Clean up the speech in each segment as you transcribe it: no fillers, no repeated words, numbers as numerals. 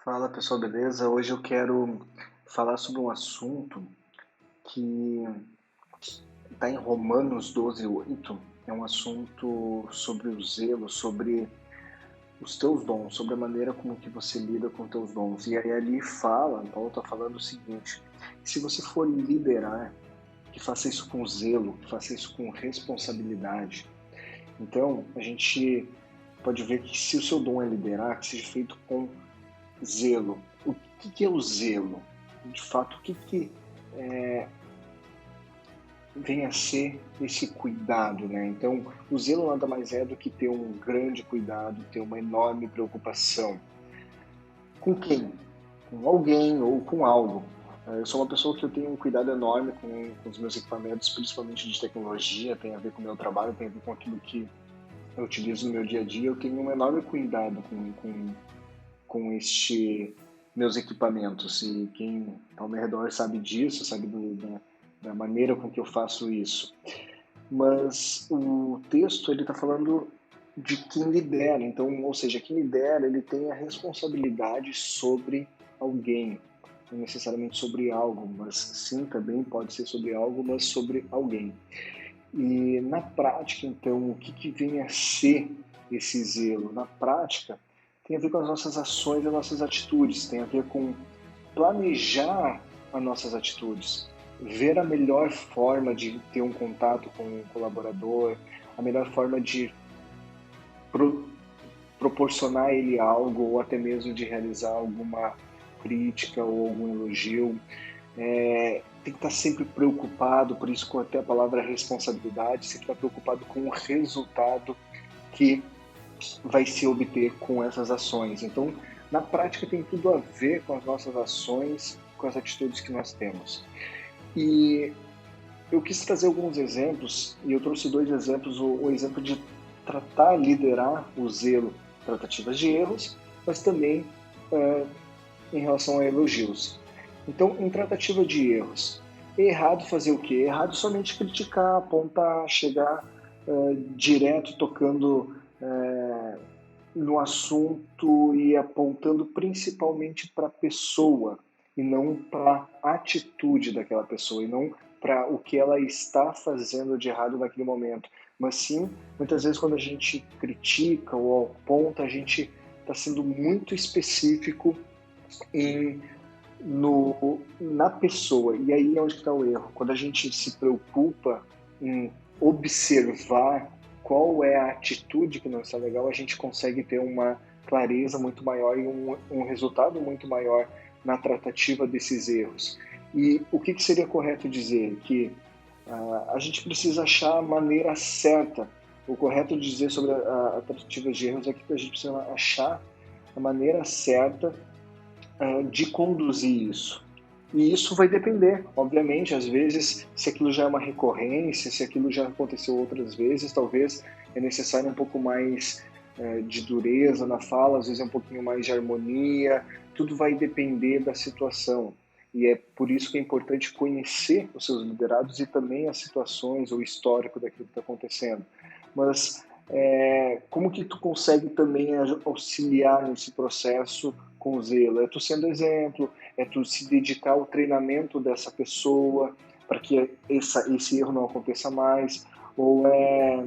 Fala pessoal, beleza? Hoje eu quero falar sobre um assunto que está em Romanos 12:8. É um assunto sobre o zelo, sobre os teus dons, sobre a maneira como que você lida com os teus dons. E aí ali fala, Paulo está falando o seguinte: se você for liderar, que faça isso com zelo, que faça isso com responsabilidade. Então, a gente pode ver que se o seu dom é liderar, que seja feito com zelo. O que é o zelo? De fato, o que vem a ser esse cuidado, né? Então, o zelo nada mais é do que ter um grande cuidado, ter uma enorme preocupação. Com quem? Com alguém ou com algo. Eu sou uma pessoa que eu tenho um cuidado enorme com os meus equipamentos, principalmente de tecnologia, tem a ver com o meu trabalho, tem a ver com aquilo que eu utilizo no meu dia a dia. Eu tenho um enorme cuidado com este meus equipamentos, e quem está ao meu redor sabe disso, sabe da maneira com que eu faço isso. Mas o texto ele está falando de quem lidera, então, ou seja, quem lidera ele tem a responsabilidade sobre alguém, não necessariamente sobre algo, mas sim também pode ser sobre algo, mas sobre alguém. E na prática, então, o que vem a ser esse zelo? Na prática, tem a ver com as nossas ações e as nossas atitudes, tem a ver com planejar as nossas atitudes, ver a melhor forma de ter um contato com um colaborador, a melhor forma de pro, proporcionar a ele algo, ou até mesmo de realizar alguma crítica ou algum elogio. Tem que estar sempre preocupado, por isso com até a palavra responsabilidade, sempre estar preocupado com o resultado que vai se obter com essas ações. Então, na prática, tem tudo a ver com as nossas ações, com as atitudes que nós temos. E eu quis trazer alguns exemplos, e eu trouxe dois exemplos, o exemplo de tratar, liderar o zelo, tratativas de erros, mas também em relação a elogios. Então, em tratativa de erros, é errado fazer o quê? É errado somente criticar, apontar, chegar direto tocando no assunto e apontando principalmente para a pessoa e não para a atitude daquela pessoa e não para o que ela está fazendo de errado naquele momento. Mas sim, muitas vezes quando a gente critica ou aponta, a gente está sendo muito específico em na pessoa. E aí é onde está o erro. Quando a gente se preocupa em observar qual é a atitude que não está legal, a gente consegue ter uma clareza muito maior e um resultado muito maior na tratativa desses erros. E o que seria correto dizer? Que a gente precisa achar a maneira certa. O correto dizer sobre a tratativa de erros é que a gente precisa achar a maneira certa de conduzir isso. E isso vai depender, obviamente, às vezes, se aquilo já é uma recorrência, se aquilo já aconteceu outras vezes, talvez é necessário um pouco mais de dureza na fala, às vezes é um pouquinho mais de harmonia, tudo vai depender da situação. E é por isso que é importante conhecer os seus liderados e também as situações, o histórico daquilo que está acontecendo. Mas como que tu consegue também auxiliar nesse processo com zelo? É tu sendo exemplo, é tu se dedicar ao treinamento dessa pessoa para que esse erro não aconteça mais, ou é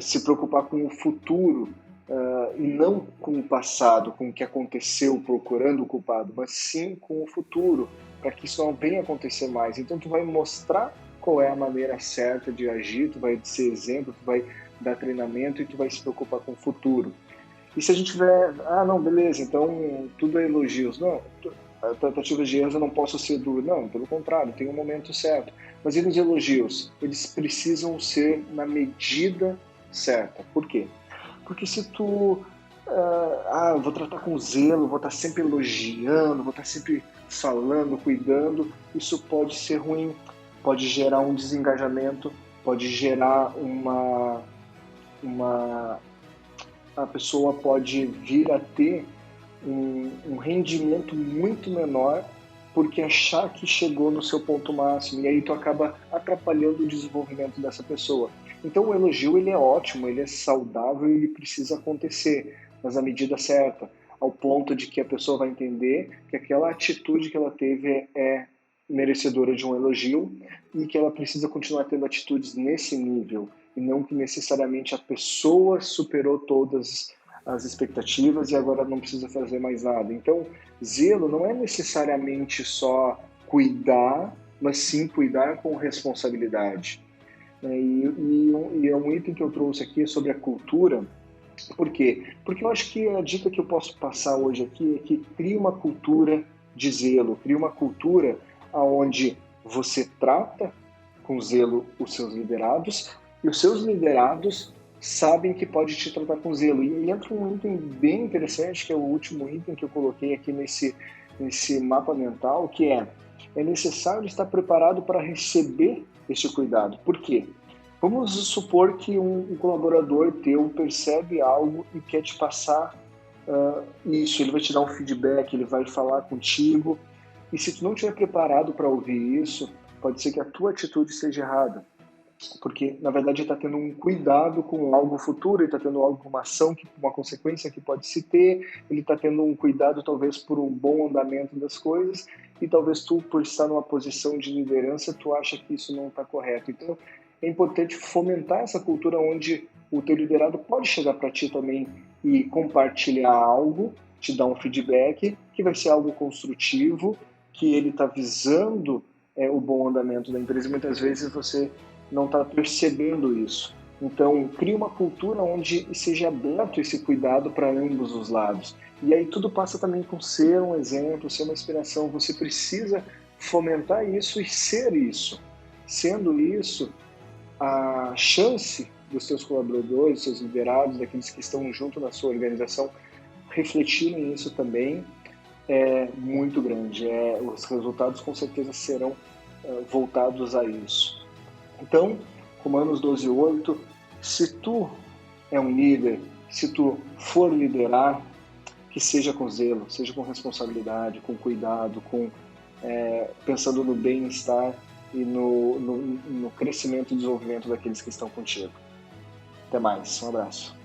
se preocupar com o futuro e não com o passado, com o que aconteceu, procurando o culpado, mas sim com o futuro, para que isso não venha acontecer mais. Então tu vai mostrar qual é a maneira certa de agir, tu vai ser exemplo, tu vai dar treinamento e tu vai se preocupar com o futuro. E se a gente tiver, não, beleza, então tudo é elogios. Não, a tratativa de erros eu não posso ser duro. Não, pelo contrário, tem um momento certo. Mas e nos elogios? Eles precisam ser na medida certa. Por quê? Porque se tu, vou tratar com zelo, vou estar sempre elogiando, vou estar sempre falando, cuidando, isso pode ser ruim, pode gerar um desengajamento, pode gerar uma a pessoa pode vir a ter um rendimento muito menor porque achar que chegou no seu ponto máximo, e aí tu acaba atrapalhando o desenvolvimento dessa pessoa. Então o elogio ele é ótimo, ele é saudável e ele precisa acontecer, mas na medida certa. ao ponto de que a pessoa vai entender que aquela atitude que ela teve é merecedora de um elogio e que ela precisa continuar tendo atitudes nesse nível e não que necessariamente a pessoa superou todas as expectativas e agora não precisa fazer mais nada. Então, zelo não é necessariamente só cuidar, mas sim cuidar com responsabilidade. E é um item que eu trouxe aqui sobre a cultura. Por quê? Porque eu acho que a dica que eu posso passar hoje aqui é que crie uma cultura de zelo, crie uma cultura onde você trata com zelo os seus liderados e os seus liderados sabem que pode te tratar com zelo. E entra um item bem interessante, que é o último item que eu coloquei aqui nesse mapa mental, que é necessário estar preparado para receber este cuidado. Por quê? Vamos supor que um colaborador teu percebe algo e quer te passar isso, ele vai te dar um feedback, ele vai falar contigo, e se tu não estiver preparado para ouvir isso, pode ser que a tua atitude seja errada, porque na verdade ele está tendo um cuidado com algo futuro, ele está tendo algo, uma ação, uma consequência que pode se ter, ele está tendo um cuidado talvez por um bom andamento das coisas, e talvez tu, por estar numa posição de liderança, tu acha que isso não está correto. Então, é importante fomentar essa cultura onde o teu liderado pode chegar para ti também e compartilhar algo, te dar um feedback, que vai ser algo construtivo, que ele está visando o bom andamento da empresa, e muitas vezes você não está percebendo isso. Então, cria uma cultura onde seja aberto esse cuidado para ambos os lados. E aí tudo passa também com ser um exemplo, ser uma inspiração. Você precisa fomentar isso e ser isso. Sendo isso, a chance dos seus colaboradores, dos seus liderados, daqueles que estão junto na sua organização, refletirem isso também é muito grande. Os resultados com certeza serão voltados a isso. Então, Romanos 12:8, se tu é um líder, se tu for liderar, que seja com zelo, seja com responsabilidade, com cuidado, pensando no bem-estar e no crescimento e desenvolvimento daqueles que estão contigo. Até mais, um abraço.